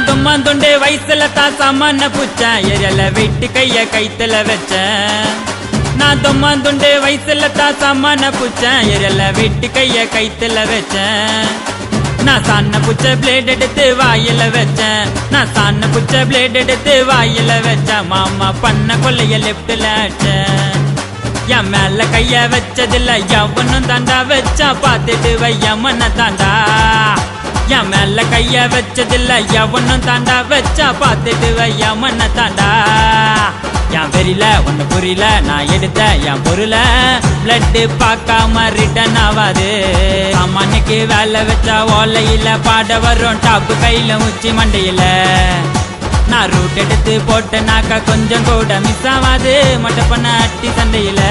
தும்மாந்துண்டே வயசுல தான் சாமான பூச்சேன் எரியல வெட்டி கைய கைத்துல வச்சேன் நான் தும்மாந்துண்டே வயசுல தான் சாமான பூச்சேன் எரியல வெட்டி கைய கைத்துல வச்சேன் நான் சாண்ண புச்ச பிளேட் எடுத்து வாயில வச்சேன் நான் சாண்ண புச்ச பிளேட் எடுத்து வாயில வச்சேன் மாமா பண்ண கொள்ளைய லெப்ட்ல அடிச்சேன் என் மேல கைய வச்சதில்ல எவனும் தாண்டா வச்சா பார்த்துட்டு வையம்மன தாண்டா என் மேல கைய வச்சதில்ல எவனும் தாண்டா வச்சா பார்த்துட்டு வையம்மன தாண்டா என் வெறியில ஒண்ணு புரியல நான் எடுத்த என் பொருள பிளட் பார்க்காம ரிட்டன் ஆவாது சாமானுக்கு வேலை வச்சா ஓலையில பாட வரும் டாப்பு கையில உச்சி மண்டையில நான் ரூட் எடுத்து போட்டேனாக்கா கொஞ்சம் கூட மிஸ் ஆகாது மொட்டை பண்ண அட்டி சண்டையில